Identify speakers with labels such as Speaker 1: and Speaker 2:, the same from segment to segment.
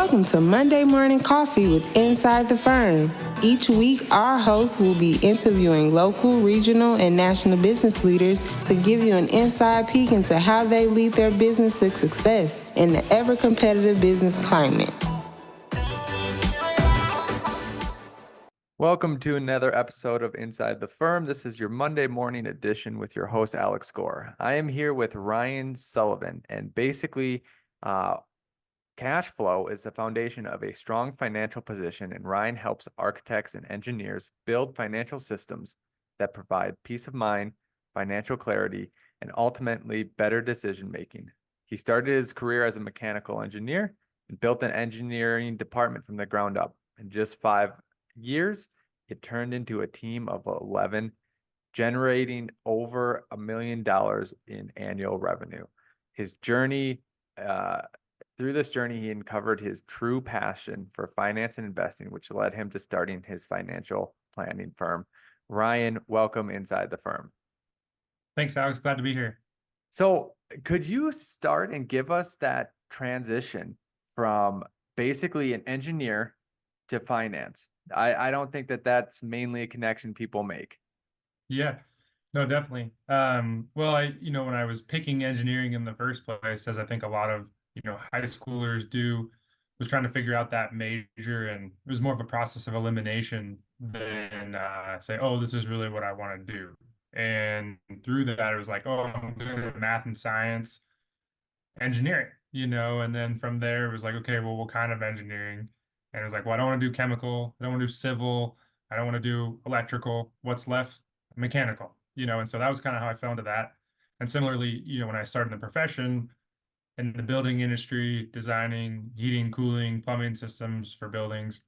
Speaker 1: Welcome to Monday Morning Coffee with Inside the Firm. Each week, our hosts will be interviewing local, regional, and national business leaders to give you an inside peek into how they lead their business to success in the ever-competitive business climate.
Speaker 2: Welcome to another episode of Inside the Firm. This is your Monday morning edition with your host, Alex Gore. I am here with Ryan Sullivan, and basically, cash flow is the foundation of a strong financial position, and Ryan helps architects and engineers build financial systems that provide peace of mind, financial clarity, and ultimately better decision-making. He started his career as a mechanical engineer and built an engineering department from the ground up. In just 5 years, it turned into a team of 11, generating over $1 million in annual revenue. His journey, through this journey, he uncovered his true passion for finance and investing, which led him to starting his financial planning firm. Ryan, welcome inside the firm.
Speaker 3: Thanks, Alex. Glad to be here.
Speaker 2: So could you start and give us that transition from basically an engineer to finance? I don't think that that's mainly a connection people make.
Speaker 3: Yeah, no, definitely. Well, when I was picking engineering in the first place, as I think a lot of, high schoolers do, was trying to figure out that major, and it was more of a process of elimination than say, oh, this is really what I want to do. And through that, it was like, oh, I'm good at math and science, engineering, and then from there, it was like, okay, well, what kind of engineering? And it was like, well, I don't want to do chemical, I don't want to do civil, I don't want to do electrical. What's left? Mechanical, and so that was kind of how I fell into that. And similarly, when I started in the profession, in the building industry, designing heating, cooling, plumbing systems for buildings,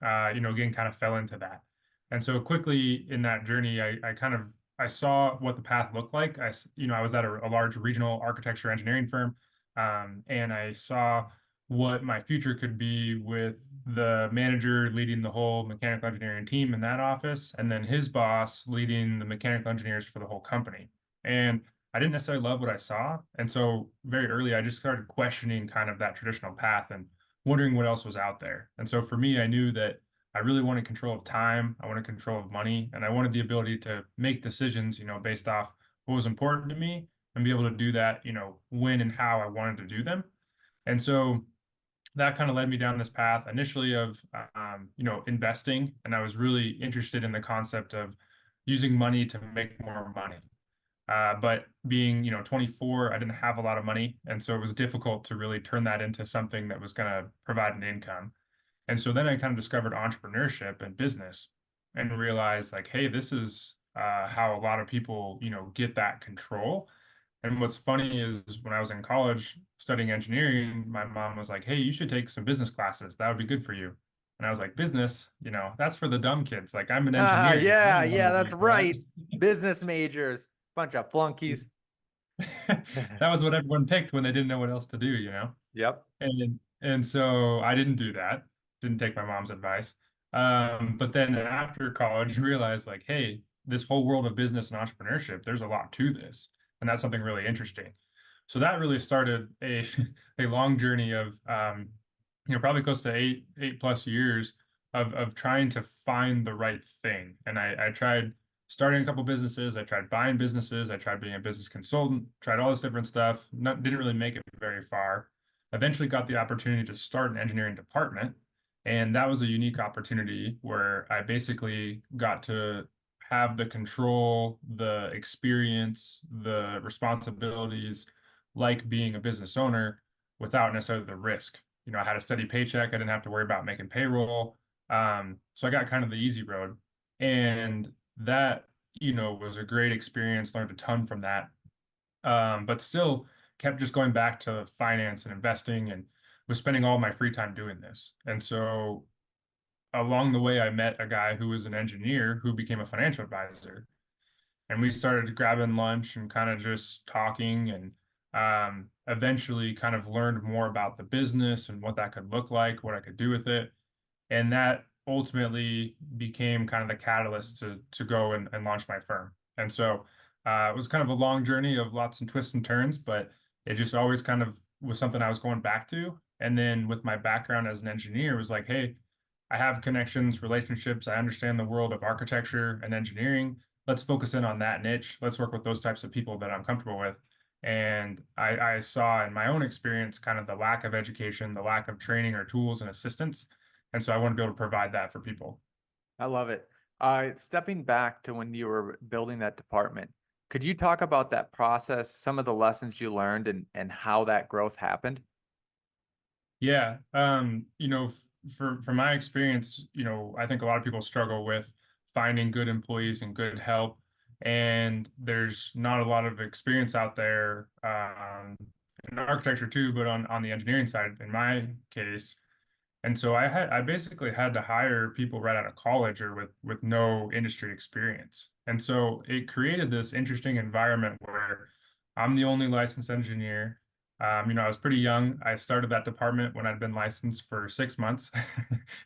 Speaker 3: again, kind of fell into that. And so quickly in that journey, I saw what the path looked like. I was at a large regional architecture engineering firm, and I saw what my future could be with the manager leading the whole mechanical engineering team in that office, and then his boss leading the mechanical engineers for the whole company. And I didn't necessarily love what I saw. And so very early, I just started questioning kind of that traditional path and wondering what else was out there. And so for me, I knew that I really wanted control of time, I wanted control of money, and I wanted the ability to make decisions, based off what was important to me and be able to do that, when and how I wanted to do them. And so that kind of led me down this path initially of, investing. And I was really interested in the concept of using money to make more money. But being, 24, I didn't have a lot of money. And so it was difficult to really turn that into something that was going to provide an income. And so then I kind of discovered entrepreneurship and business and realized like, hey, this is how a lot of people, get that control. And what's funny is when I was in college studying engineering, my mom was like, hey, you should take some business classes. That would be good for you. And I was like, business, that's for the dumb kids. Like, I'm an engineer.
Speaker 2: Yeah, that's right. Business majors, bunch of flunkies.
Speaker 3: That was what everyone picked when they didn't know what else to do,
Speaker 2: Yep.
Speaker 3: And so I didn't do that. Didn't take my mom's advice. But then after college, realized like, hey, this whole world of business and entrepreneurship, there's a lot to this. And that's something really interesting. So that really started a long journey of, probably close to eight plus years of trying to find the right thing. And I tried starting a couple businesses. I tried buying businesses. I tried being a business consultant, tried all this different stuff. Didn't really make it very far. Eventually got the opportunity to start an engineering department. And that was a unique opportunity where I basically got to have the control, the experience, the responsibilities, like being a business owner without necessarily the risk. I had a steady paycheck. I didn't have to worry about making payroll. So I got kind of the easy road. And that, was a great experience, learned a ton from that. But still kept just going back to finance and investing and was spending all my free time doing this. And so along the way, I met a guy who was an engineer who became a financial advisor. And we started grabbing lunch and kind of just talking, and eventually kind of learned more about the business and what that could look like, what I could do with it. And that ultimately became kind of the catalyst to go and launch my firm. And so it was kind of a long journey of lots of twists and turns, but it just always kind of was something I was going back to. And then with my background as an engineer, it was like, hey, I have connections, relationships. I understand the world of architecture and engineering. Let's focus in on that niche. Let's work with those types of people that I'm comfortable with. And I saw in my own experience kind of the lack of education, the lack of training or tools and assistance. And so I want to be able to provide that for people.
Speaker 2: I love it. Stepping back to when you were building that department, could you talk about that process, some of the lessons you learned and how that growth happened?
Speaker 3: Yeah. For my experience, I think a lot of people struggle with finding good employees and good help. And there's not a lot of experience out there in architecture too, but on the engineering side, in my case. And so I basically had to hire people right out of college or with no industry experience. And so it created this interesting environment where I'm the only licensed engineer. I was pretty young. I started that department when I'd been licensed for 6 months.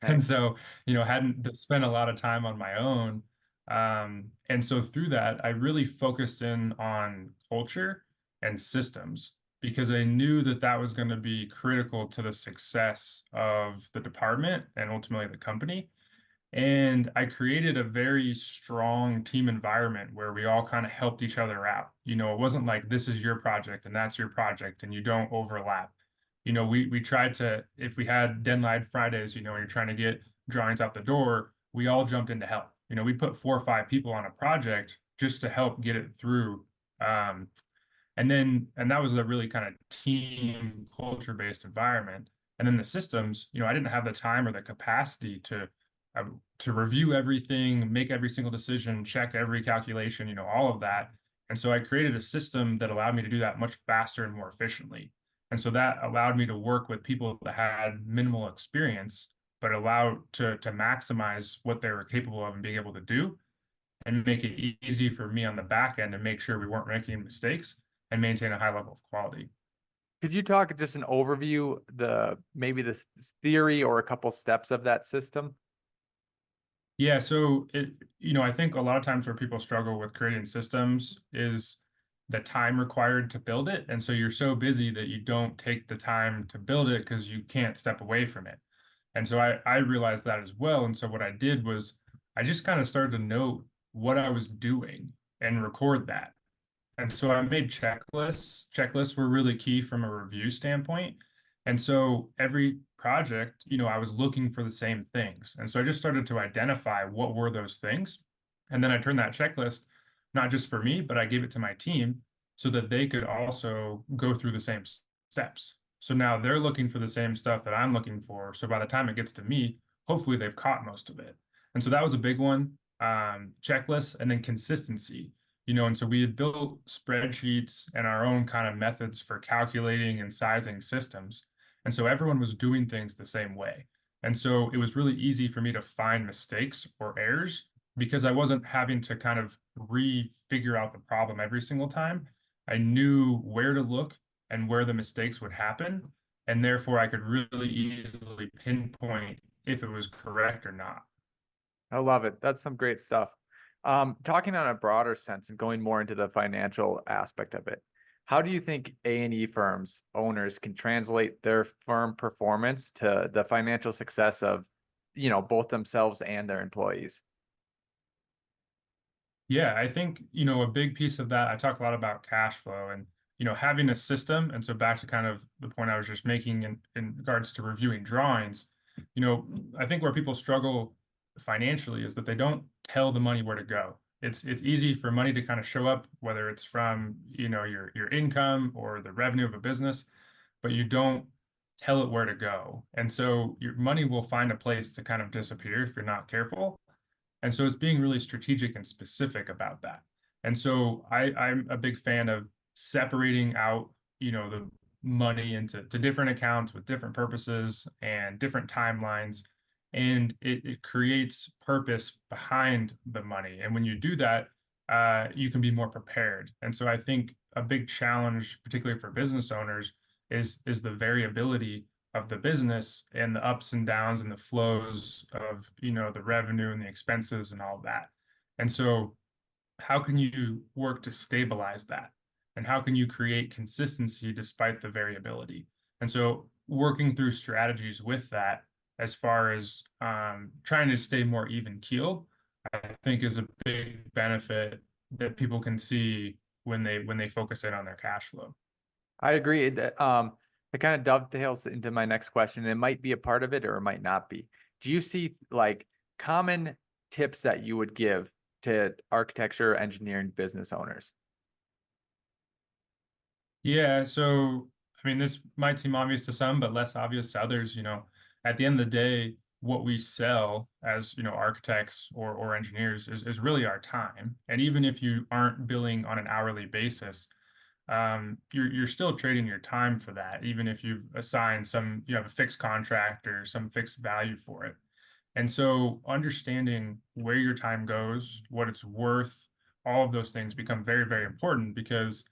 Speaker 3: And
Speaker 2: Nice.
Speaker 3: so, hadn't spent a lot of time on my own. And so through that, I really focused in on culture and systems because I knew that that was going to be critical to the success of the department and ultimately the company. And I created a very strong team environment where we all kind of helped each other out. It wasn't like this is your project and that's your project and you don't overlap. We tried to, if we had deadline Fridays, and you're trying to get drawings out the door, we all jumped in to help. We put 4 or 5 people on a project just to help get it through. Um, and that was a really kind of team culture based environment. And then the systems, I didn't have the time or the capacity to review everything, make every single decision, check every calculation, all of that. And so I created a system that allowed me to do that much faster and more efficiently. And so that allowed me to work with people that had minimal experience, but allowed to maximize what they were capable of and being able to do and make it easy for me on the back end to make sure we weren't making mistakes and maintain a high level of quality.
Speaker 2: Could you talk just an overview, maybe the theory or a couple steps of that system?
Speaker 3: Yeah, so I think a lot of times where people struggle with creating systems is the time required to build it. And so you're so busy that you don't take the time to build it because you can't step away from it. And so I realized that as well. And so what I did was I just kind of started to note what I was doing and record that. And so I made checklists. Checklists were really key from a review standpoint. And so every project, I was looking for the same things. And so I just started to identify what were those things. And then I turned that checklist, not just for me, but I gave it to my team so that they could also go through the same steps. So now they're looking for the same stuff that I'm looking for. So by the time it gets to me, hopefully they've caught most of it. And so that was a big one. Checklists and then consistency. And so we had built spreadsheets and our own kind of methods for calculating and sizing systems. And so everyone was doing things the same way. And so it was really easy for me to find mistakes or errors because I wasn't having to kind of re-figure out the problem every single time. I knew where to look and where the mistakes would happen. And therefore, I could really easily pinpoint if it was correct or not.
Speaker 2: I love it. That's some great stuff. Talking on a broader sense and going more into the financial aspect of it, how do you think A&E firms, owners can translate their firm performance to the financial success of, both themselves and their employees?
Speaker 3: Yeah, I think, a big piece of that, I talk a lot about cash flow and, having a system. And so back to kind of the point I was just making in regards to reviewing drawings, I think where people struggle financially is that they don't tell the money where to go. It's easy for money to kind of show up, whether it's from, your income or the revenue of a business, but you don't tell it where to go. And so your money will find a place to kind of disappear if you're not careful. And so it's being really strategic and specific about that. And so I'm a big fan of separating out, the money into different accounts with different purposes and different timelines. And it creates purpose behind the money. And when you do that, you can be more prepared. And so I think a big challenge, particularly for business owners, is the variability of the business and the ups and downs and the flows of the revenue and the expenses and all of that. And so how can you work to stabilize that? And how can you create consistency despite the variability? And so working through strategies with that, as far as trying to stay more even keeled, I think is a big benefit that people can see when they focus in on their cash flow.
Speaker 2: I agree. It kind of dovetails into my next question. It might be a part of it or it might not be. Do you see like common tips that you would give to architecture, engineering business owners?
Speaker 3: Yeah, so I mean, this might seem obvious to some, but less obvious to others. At the end of the day, what we sell as, architects or engineers is really our time. And even if you aren't billing on an hourly basis, you're still trading your time for that, even if you've assigned you have a fixed contract or some fixed value for it. And so understanding where your time goes, what it's worth, all of those things become very, very important, because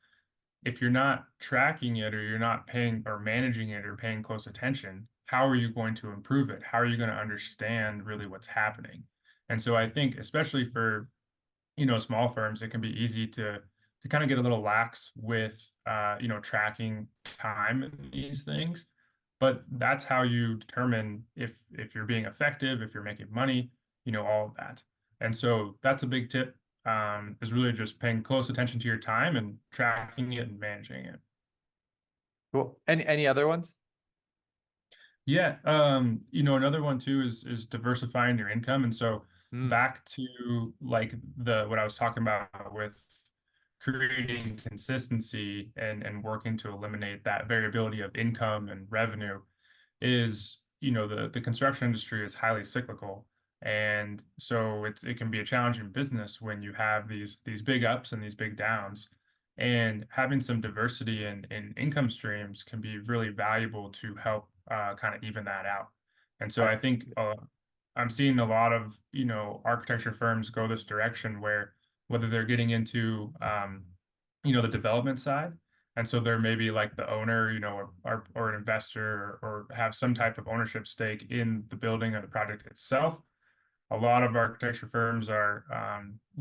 Speaker 3: if you're not tracking it, or you're not paying or managing it or paying close attention, how are you going to improve it? How are you going to understand really what's happening? And so I think, especially for, small firms, it can be easy to kind of get a little lax with tracking time in these things. But that's how you determine if you're being effective, if you're making money, all of that. And so that's a big tip, is really just paying close attention to your time and tracking it and managing it.
Speaker 2: Cool. Any other ones?
Speaker 3: Yeah, another one too is diversifying your income. And so
Speaker 2: Mm,
Speaker 3: back to like the what I was talking about with creating consistency and working to eliminate that variability of income and revenue, is, the construction industry is highly cyclical. And so it can be a challenging business when you have these big ups and these big downs. And having some diversity in income streams can be really valuable to help kind of even that out. And so
Speaker 2: I,
Speaker 3: I think I'm seeing a lot of, architecture firms go this direction, where whether they're getting into the development side, and so they're maybe like the owner, or an investor, or have some type of ownership stake in the building or the project itself. A lot of architecture firms are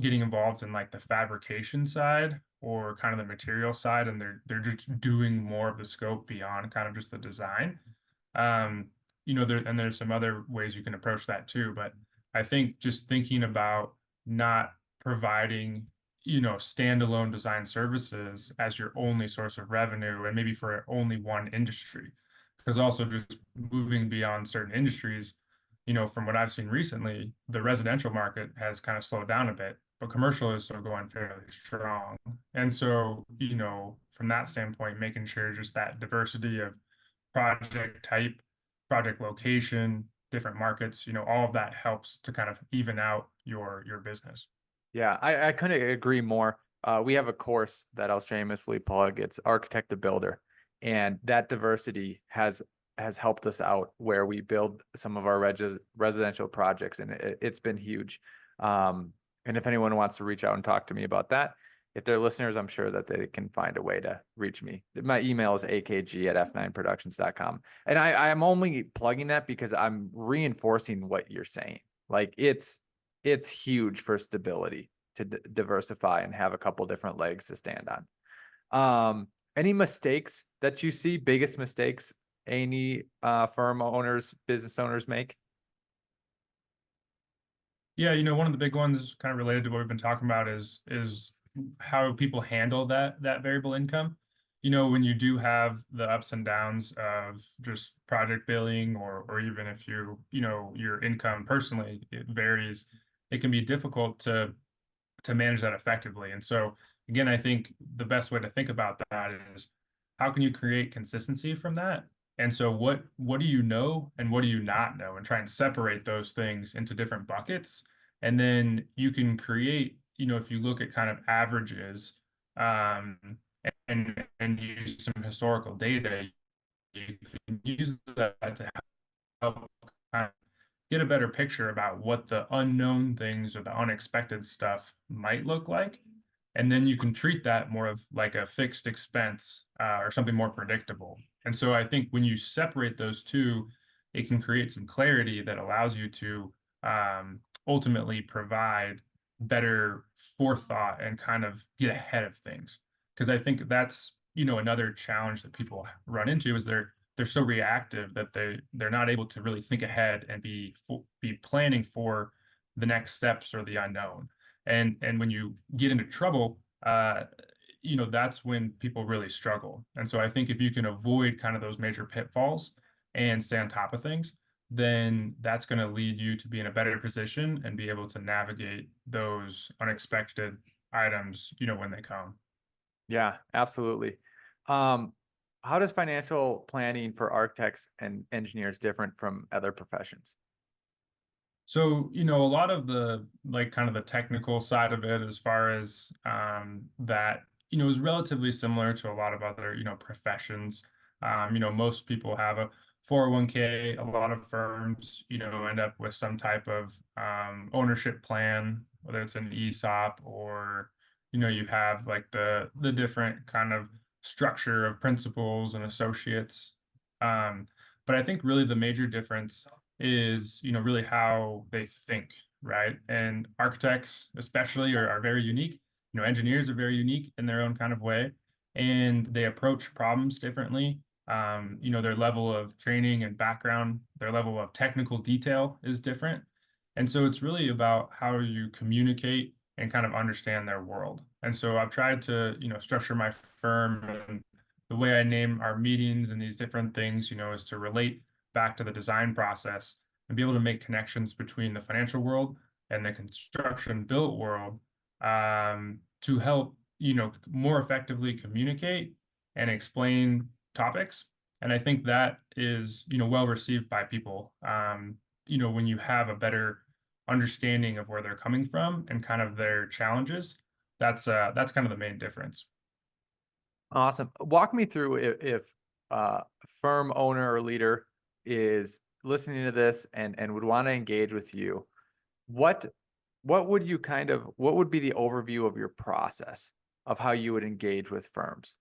Speaker 3: getting involved in like the fabrication side, or kind of the material side, and they're just doing more of the scope beyond kind of just the design. Um, there's some other ways you can approach that too, but I think just thinking about not providing, standalone design services as your only source of revenue, and maybe for only one industry, because also just moving beyond certain industries, from what I've seen recently, the residential market has kind of slowed down a bit, but commercial is still going fairly strong. And so, from that standpoint, making sure just that diversity of project type, project location, different markets, all of that helps to kind of even out your business.
Speaker 2: yeah, I couldn't agree more. We have a course that I'll shamelessly plug. It's Architect to Builder, and that diversity has helped us out where we build some of our residential projects, and it's been huge. And if anyone wants to reach out and talk to me about that, if they're listeners, I'm sure that they can find a way to reach me. My email is akg@f9productions.com. And I'm only plugging that because I'm reinforcing what you're saying. Like it's huge for stability to diversify and have a couple different legs to stand on. Any mistakes that you see, biggest mistakes any firm owners, business owners make?
Speaker 3: Yeah, one of the big ones kind of related to what we've been talking about is how people handle that variable income. When you do have the ups and downs of just project billing, or even if your income personally, it varies, it can be difficult to manage that effectively. And so again, I think the best way to think about that is, how can you create consistency from that? And so what do you know and what do you not know, and try and separate those things into different buckets. And then you can create, if you look at kind of averages, um, and use some historical data, you can use that to help kind of get a better picture about what the unknown things or the unexpected stuff might look like. And then you can treat that more of like a fixed expense, or something more predictable. And so I think when you separate those two, it can create some clarity that allows you to ultimately provide better forethought and kind of get ahead of things. Because I think that's, another challenge that people run into, is they're so reactive that they're not able to really think ahead and be planning for the next steps or the unknown. And when you get into trouble, that's when people really struggle. And so I think if you can avoid kind of those major pitfalls and stay on top of things, then that's going to lead you to be in a better position and be able to navigate those unexpected items, when they come.
Speaker 2: Yeah, absolutely. How does financial planning for architects and engineers different from other professions?
Speaker 3: So, a lot of the like kind of the technical side of it, as far as that, is relatively similar to a lot of other, professions. Most people have a 401k. A lot of firms, end up with some type of ownership plan, whether it's an ESOP or, you have like the different kind of structure of principals and associates. Um, but I think really the major difference is really how they think, right? And architects especially are very unique. Engineers are very unique in their own kind of way, and they approach problems differently. Their level of training and background, their level of technical detail is different. And so it's really about how you communicate and kind of understand their world. And so I've tried to structure my firm, and the way I name our meetings and these different things is to relate back to the design process and be able to make connections between the financial world and the construction built world, to help more effectively communicate and explain topics. And I think that is well received by people. When you have a better understanding of where they're coming from and kind of their challenges, that's kind of the main difference.
Speaker 2: Awesome. Walk me through if a firm owner or leader is listening to this and would want to engage with you. What would you what would be the overview of your process of how you would engage with firms?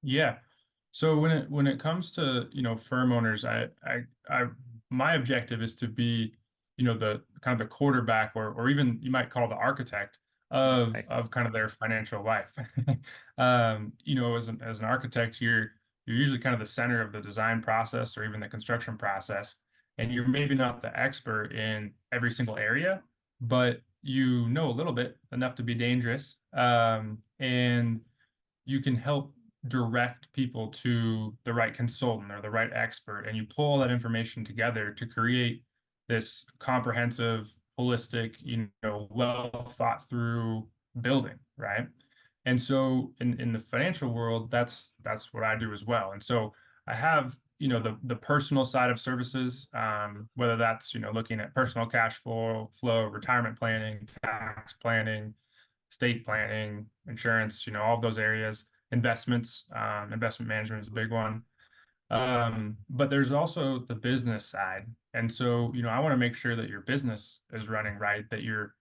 Speaker 3: Yeah. So when it comes to, firm owners, I my objective is to be, the kind of the quarterback, or even you might call the architect of
Speaker 2: Nice.
Speaker 3: kind of their financial life. As an architect, you're usually kind of the center of the design process or even the construction process, and you're maybe not the expert in every single area, but you know a little bit enough to be dangerous. And you can help direct people to the right consultant or the right expert, and you pull all that information together to create this comprehensive, holistic, well thought through building, right? And so in the financial world, that's what I do as well. And so I have the personal side of services, whether that's looking at personal cash flow, retirement planning, tax planning, estate planning, insurance, all of those areas. Investments, investment management is a big one. But there's also the business side. And so, I want to make sure that your business is running right, that your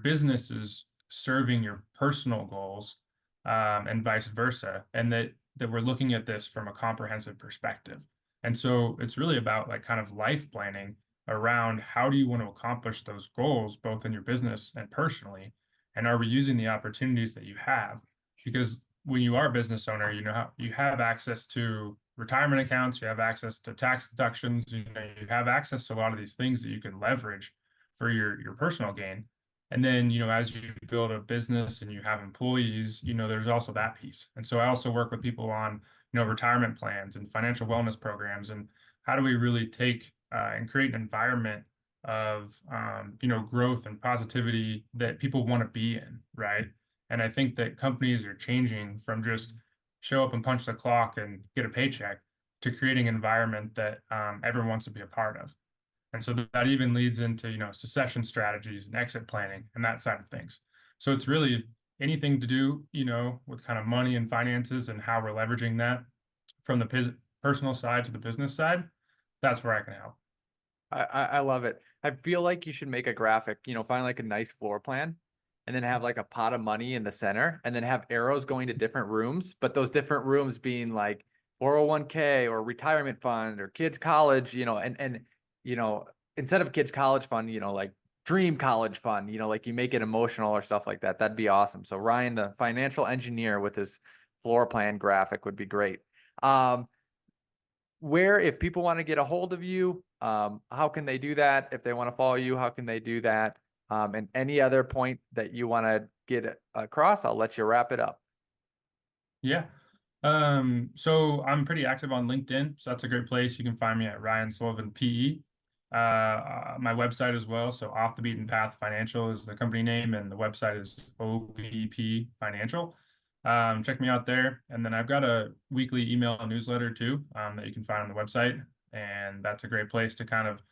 Speaker 3: business is serving your personal goals, and vice versa, and that we're looking at this from a comprehensive perspective. And so it's really about like kind of life planning around how do you want to accomplish those goals, both in your business and personally, and are we using the opportunities that you have? Because when you are a business owner, you have access to retirement accounts, you have access to tax deductions, you have access to a lot of these things that you can leverage for your personal gain. And then, as you build a business and you have employees, there's also that piece. And so I also work with people on, retirement plans and financial wellness programs, and how do we really take and create an environment of, growth and positivity that people want to be in, right? And I think that companies are changing from just show up and punch the clock and get a paycheck to creating an environment that everyone wants to be a part of. And so that even leads into, succession strategies and exit planning and that side of things. So it's really anything to do, with kind of money and finances and how we're leveraging that from the personal side to the business side. That's where I can help.
Speaker 2: I love it. I feel like you should make a graphic, find like a nice floor plan and then have like a pot of money in the center and then have arrows going to different rooms, but those different rooms being like 401k or retirement fund or kids college, and instead of kids college fund, like dream college fund, like you make it emotional or stuff like that. That'd be awesome. So Ryan, the financial engineer, with his floor plan graphic would be great. Where, if people want to get a hold of you, how can they do that? If they want to follow you, how can they do that? And any other point that you want to get across, I'll let you wrap it up.
Speaker 3: Yeah. So I'm pretty active on LinkedIn, so that's a great place. You can find me at Ryan Sullivan PE. My website as well. So Off the Beaten Path Financial is the company name, and the website is OBP Financial. Check me out there. And then I've got a weekly email newsletter too, that you can find on the website. And that's a great place to kind of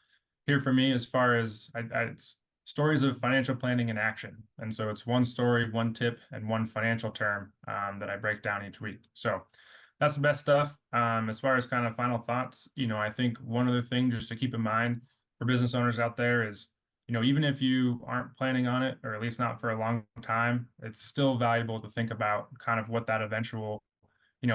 Speaker 3: hear from me as far as it's stories of financial planning in action. And so it's one story, one tip, and one financial term that I break down each week. So that's the best stuff. As far as kind of final thoughts, I think one other thing just to keep in mind for business owners out there is, even if you aren't planning on it, or at least not for a long time, it's still valuable to think about kind of what that eventual,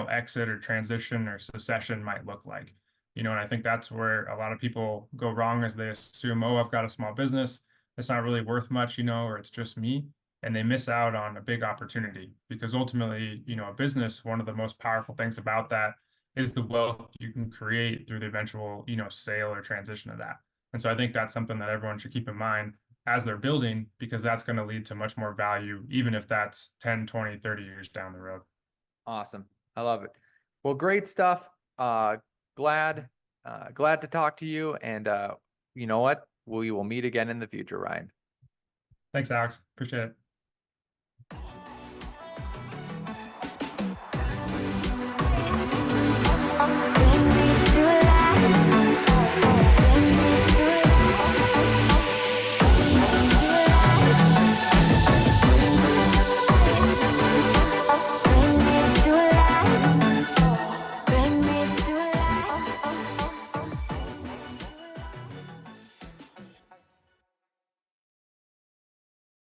Speaker 3: exit or transition or succession might look like. And I think that's where a lot of people go wrong, is they assume, oh, I've got a small business, it's not really worth much, or it's just me. And they miss out on a big opportunity, because ultimately, a business, one of the most powerful things about that is the wealth you can create through the eventual, sale or transition of that. And so I think that's something that everyone should keep in mind as they're building, because that's going to lead to much more value, even if that's 10, 20, 30 years down the road.
Speaker 2: Awesome. I love it. Well, great stuff. Glad to talk to you. And you know what? We will meet again in the future, Ryan.
Speaker 3: Thanks, Alex. Appreciate it.